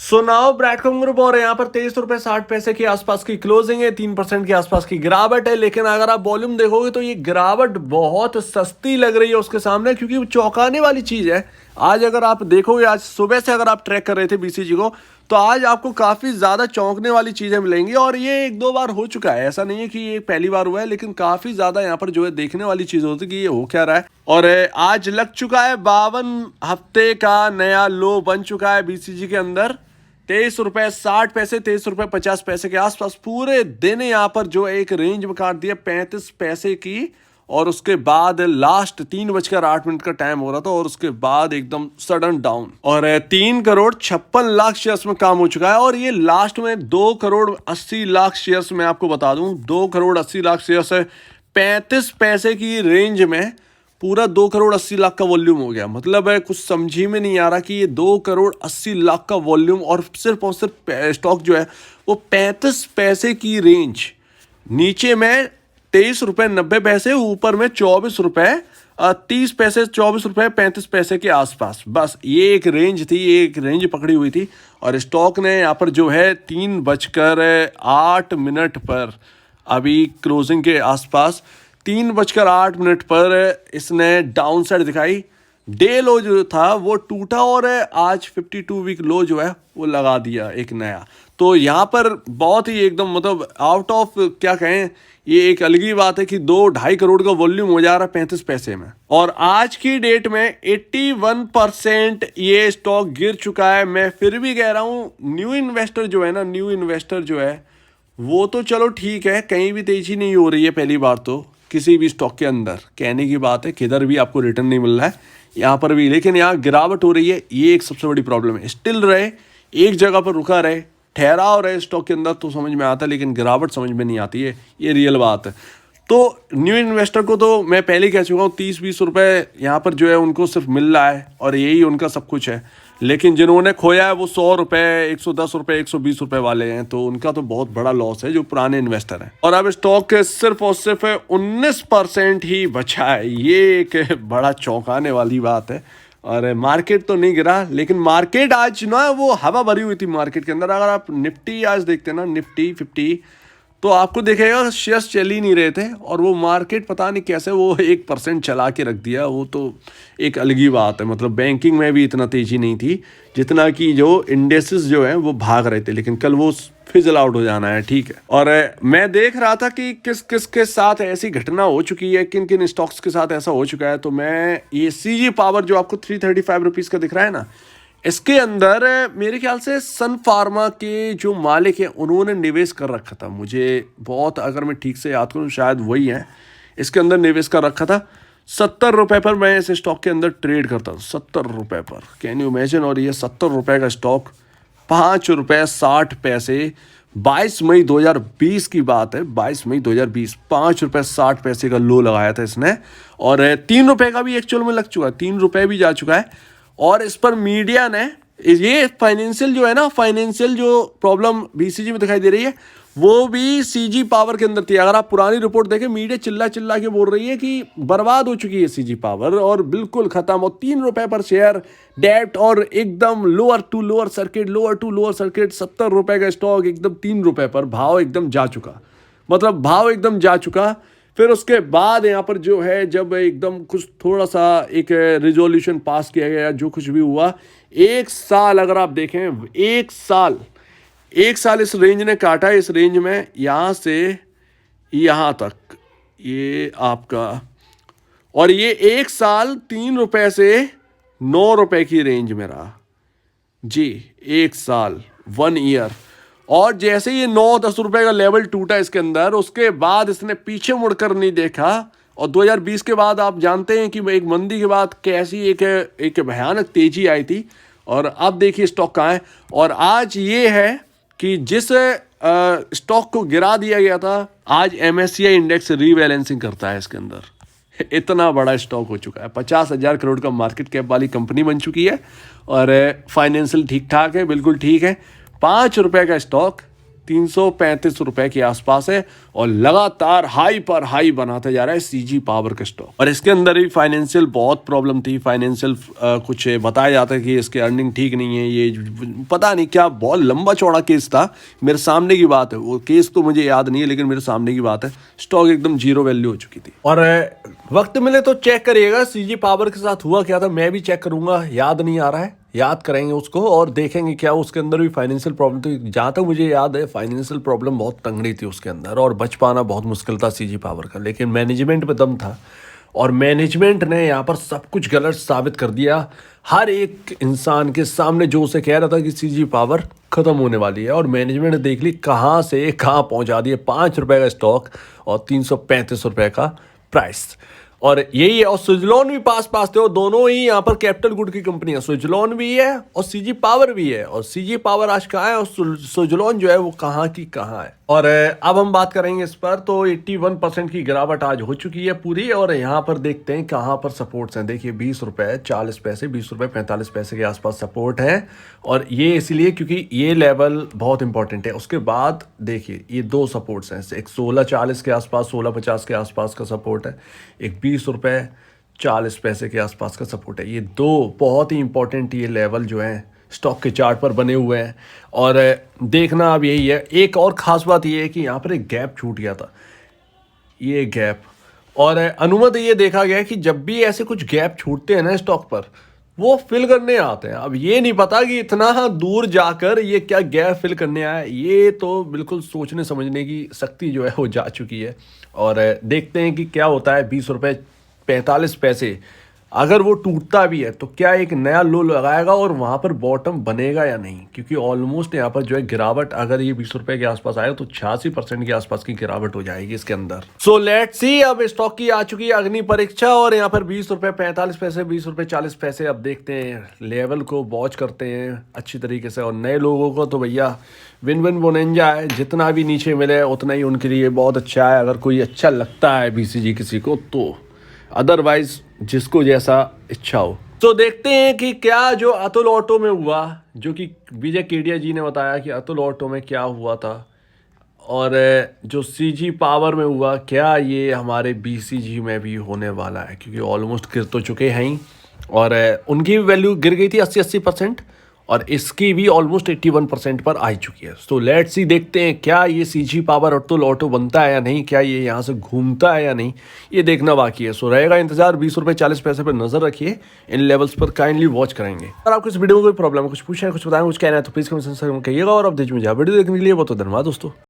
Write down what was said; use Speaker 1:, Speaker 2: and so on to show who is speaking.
Speaker 1: सुनाओ ब्रैडकॉम ग्रुप और यहाँ पर 23 रुपए 60 पैसे के आसपास की क्लोजिंग है, 3% के आसपास की गिरावट है। लेकिन अगर आप वॉल्यूम देखोगे तो ये गिरावट बहुत सस्ती लग रही है उसके सामने, क्योंकि वो चौंकाने वाली चीज है। आज अगर आप देखोगे, आज सुबह से अगर आप ट्रैक कर रहे थे बीसीजी को, तो आज आपको काफी ज्यादा चौंकने वाली चीजें मिलेंगी। और ये एक दो बार हो चुका है, ऐसा नहीं है कि ये पहली बार हुआ है, लेकिन काफी ज्यादा यहाँ पर जो है देखने वाली चीज होती है कि ये हो क्या रहा है। और आज लग चुका है 52 हफ्ते का नया लो बन चुका है बीसीजी के अंदर। 23 रुपए 60 पैसे 23 रुपए 50 पैसे के आसपास पूरे दिन यहाँ पर जो एक रेंज में काट दिया 35 पैसे की। और उसके बाद लास्ट 3:08 का टाइम हो रहा था और उसके बाद एकदम सडन डाउन। और 3 करोड़ 56 लाख शेयर्स में काम हो चुका है। और ये लास्ट में 2 करोड़ 80 लाख शेयर्स में आपको बता दूं, 2 करोड़ 80 लाख शेयर्स है 35 पैसे की रेंज में। पूरा 2 करोड़ 80 लाख का वॉल्यूम हो गया। मतलब है कुछ समझ ही में नहीं आ रहा कि ये 2 करोड़ 80 लाख का वॉल्यूम और सिर्फ स्टॉक जो है वो 35 पैसे की रेंज, नीचे में 23 रुपए 90 पैसे, ऊपर में 24 रुपए 30 पैसे, 24 रुपए 35 पैसे के आसपास। बस ये एक रेंज थी, ये एक रेंज पकड़ी हुई थी। और स्टॉक ने यहाँ पर जो है 3:08 पर अभी क्लोजिंग के आसपास 3:08 पर इसने डाउन साइड दिखाई। डे लो जो था वो टूटा और आज 52 वीक लो जो है वो लगा दिया एक नया। तो यहाँ पर बहुत ही एकदम मतलब आउट ऑफ क्या कहें, ये एक अलग ही बात है कि 2-2.5 करोड़ का वॉल्यूम हो जा रहा है 35 पैसे में। और आज की डेट में 81% ये स्टॉक गिर चुका है। मैं फिर भी कह रहा हूँ न्यू इन्वेस्टर जो है ना, न्यू इन्वेस्टर जो है वो तो चलो ठीक है, कहीं भी तेजी नहीं हो रही है पहली बार तो किसी भी स्टॉक के अंदर, कहने की बात है किधर भी आपको रिटर्न नहीं मिल रहा है, यहाँ पर भी। लेकिन यहाँ गिरावट हो रही है, ये एक सबसे बड़ी प्रॉब्लम है। स्टिल रहे, एक जगह पर रुका रहे, ठहराव रहे स्टॉक के अंदर तो समझ में आता है, लेकिन गिरावट समझ में नहीं आती है, ये रियल बात है। तो न्यू इन्वेस्टर को तो मैं पहले ही कह चुका हूँ 30-20 रुपए यहाँ पर जो है उनको सिर्फ मिल रहा है और यही उनका सब कुछ है। लेकिन जिन्होंने खोया है वो 100 रुपए 110 रुपए 120 रुपए वाले हैं, तो उनका तो बहुत बड़ा लॉस है जो पुराने इन्वेस्टर हैं। और अब स्टॉक सिर्फ और सिर्फ 19% ही बचा है, ये एक बड़ा चौंकाने वाली बात है। और मार्केट तो नहीं गिरा, लेकिन मार्केट आज ना वो हवा भरी हुई थी मार्केट के अंदर। अगर आप निफ्टी आज देखते हैं ना, निफ्टी 50, तो आपको दिखेगा शेयर्स चल ही नहीं रहे थे और वो मार्केट पता नहीं कैसे वो 1% चला के रख दिया। वो तो एक अलग ही बात है। मतलब बैंकिंग में भी इतना तेजी नहीं थी जितना कि जो इंडेक्सेस जो है वो भाग रहे थे, लेकिन कल वो फिजल आउट हो जाना है, ठीक है। और मैं देख रहा था कि किस किस के साथ ऐसी घटना हो चुकी है, किन किन स्टॉक्स के साथ ऐसा हो चुका है। तो मैं ये सीजी पावर जो आपको 335 रुपीज़ का दिख रहा है ना, इसके अंदर मेरे ख्याल से सन फार्मा के जो मालिक हैं उन्होंने निवेश कर रखा था। मुझे बहुत, अगर मैं ठीक से याद करूँ शायद वही है, इसके अंदर निवेश कर रखा था। 70 रुपए पर मैं इस स्टॉक के अंदर ट्रेड करता था, 70 रुपए पर, कैन यू इमेजिन। और ये 70 रुपए का स्टॉक 5 रुपए 60 पैसे, 22 मई 2020 की बात है, 22 मई 2020, 5 रुपए 60 पैसे का लो लगाया था इसने। और 3 रुपए का भी एक्चुअल में लग चुका है, 3 रुपए भी जा चुका है। और इस पर मीडिया ने ये फाइनेंशियल जो है ना, फाइनेंशियल जो प्रॉब्लम बीसीजी में दिखाई दे रही है वो भी सीजी पावर के अंदर थी। अगर आप पुरानी रिपोर्ट देखें, मीडिया चिल्ला चिल्ला के बोल रही है कि बर्बाद हो चुकी है सीजी पावर और बिल्कुल खत्म। और 3 रुपए पर शेयर डेट और एकदम लोअर टू लोअर सर्किट 70 रुपए का स्टॉक एकदम 3 रुपए पर भाव एकदम जा चुका, मतलब भाव एकदम जा चुका। फिर उसके बाद यहाँ पर जो है जब एकदम कुछ थोड़ा सा एक रिजोल्यूशन पास किया गया, जो कुछ भी हुआ, 1 साल अगर आप देखें, 1 साल इस रेंज ने काटा है। इस रेंज में यहाँ से यहाँ तक ये आपका, और ये 1 साल 3 रुपए से 9 रुपए की रेंज में रहा जी, 1 साल 1 ईयर। और जैसे ये 9-10 रुपए का लेवल टूटा इसके अंदर, उसके बाद इसने पीछे मुड़कर नहीं देखा। और 2020 के बाद आप जानते हैं कि एक मंदी के बाद कैसी एक भयानक तेजी आई थी। और अब देखिए स्टॉक कहाँ है। और आज ये है कि जिस स्टॉक को गिरा दिया गया था, आज MSCI इंडेक्स रीबैलेंसिंग करता है इसके अंदर। इतना बड़ा स्टॉक हो चुका है, 50,000 करोड़ का मार्केट कैप वाली कंपनी बन चुकी है। और फाइनेंशियल ठीक ठाक है, बिल्कुल ठीक है। 5 रुपए का स्टॉक ₹335 के आसपास है और लगातार हाई पर हाई बनाता जा रहा है सीजी पावर का स्टॉक। और इसके अंदर भी फाइनेंशियल बहुत प्रॉब्लम थी, फाइनेंशियल कुछ बताया जाता है कि इसके अर्निंग ठीक नहीं है, ये पता नहीं क्या बहुत लंबा चौड़ा केस था। मेरे सामने की बात है, वो केस तो मुझे याद नहीं है लेकिन मेरे सामने की बात है, स्टॉक एकदम जीरो वैल्यू हो चुकी थी। और वक्त मिले तो चेक करिएगा सीजी पावर के साथ हुआ क्या था, मैं भी चेक करूंगा, याद नहीं आ रहा है, याद करेंगे उसको और देखेंगे क्या उसके अंदर भी फाइनेंशियल प्रॉब्लम थी। जहाँ तक मुझे याद है फाइनेंशियल प्रॉब्लम बहुत तंगड़ी थी उसके अंदर और बच पाना बहुत मुश्किल था सीजी पावर का, लेकिन मैनेजमेंट पे दम था और मैनेजमेंट ने यहाँ पर सब कुछ गलत साबित कर दिया। हर एक इंसान के सामने जो उसे कह रहा था कि सीजी पावर खत्म होने वाली है और मैनेजमेंट ने देख ली कहाँ से कहाँ पहुँचा दिए। ₹5 का स्टॉक और ₹335 का प्राइस। और यही है, और सुजलॉन भी पास थे और दोनों ही यहाँ पर कैपिटल गुड की कंपनी है। सुजलॉन भी है और सीजी पावर भी है, और सीजी पावर आज कहाँ है और सुजलॉन जो है वो कहाँ की कहाँ है। और अब हम बात करेंगे इस पर, तो 81% की गिरावट आज हो चुकी है पूरी। और यहाँ पर देखते हैं कहाँ पर सपोर्ट्स हैं। देखिए ₹20.40, ₹20.45 के आसपास सपोर्ट है, और ये इसलिए क्योंकि ये लेवल बहुत इंपॉर्टेंट है। उसके बाद देखिए ये दो सपोर्ट्स हैं, एक 16.40 के आसपास, 16.50 के आसपास का सपोर्ट है, एक ₹20.40 के आसपास का सपोर्ट है। ये दो बहुत ही इंपॉर्टेंट ये लेवल जो है स्टॉक के चार्ट पर बने हुए हैं। और देखना अब यही है। एक और ख़ास बात ये है कि यहाँ पर एक गैप छूट गया था, ये गैप, और अनुमत ये देखा गया कि जब भी ऐसे कुछ गैप छूटते हैं ना स्टॉक पर, वो फिल करने आते हैं। अब ये नहीं पता कि इतना दूर जाकर ये क्या गैप फिल करने आया, ये तो बिल्कुल सोचने समझने की शक्ति जो है वो जा चुकी है। और देखते हैं कि क्या होता है। ₹20.45 अगर वो टूटता भी है तो क्या एक नया लो लगाएगा और वहां पर बॉटम बनेगा या नहीं, क्योंकि ऑलमोस्ट यहाँ पर जो है गिरावट, अगर ये ₹20 के आसपास आएगा तो 86% के आसपास की गिरावट हो जाएगी इसके अंदर। सो लेट्स सी, अब स्टॉक की आ चुकी है अग्नि परीक्षा और यहाँ पर ₹20.45, ₹20.40। अब देखते हैं, लेवल को वॉच करते हैं अच्छी तरीके से। और नए लोगों को तो भैया विन विन बोनेंजा है, जितना भी नीचे मिले उतना ही उनके लिए बहुत अच्छा है, अगर कोई अच्छा लगता है बीसीजी किसी को तो। अदरवाइज जिसको जैसा इच्छा हो। तो देखते हैं कि क्या जो अतुल ऑटो में हुआ, जो कि विजय केडिया जी ने बताया कि अतुल ऑटो में क्या हुआ था, और जो सीजी पावर में हुआ, क्या ये हमारे बीसीजी में भी होने वाला है, क्योंकि ऑलमोस्ट गिर तो चुके हैं ही। और उनकी वैल्यू गिर गई थी 80% और इसकी भी ऑलमोस्ट 81% पर आ चुकी है। तो लेट्स सी, देखते हैं क्या ये सीजी पावर अतुल ऑटो बनता है या नहीं, क्या ये यहाँ से घूमता है या नहीं, ये देखना बाकी है। सो रहेगा इंतजार। ₹20.40 पर नजर रखिए, इन लेवल्स पर काइंडली वॉच करेंगे। अगर आपको इस वीडियो में कोई प्रॉब्लम है, कुछ पूछना है, कुछ बताएं, कुछ कहना है तो प्लीज कमेंट सेक्शन में कहिएगा। और अब वीडियो देखने के लिए बहुत धन्यवाद दोस्तों।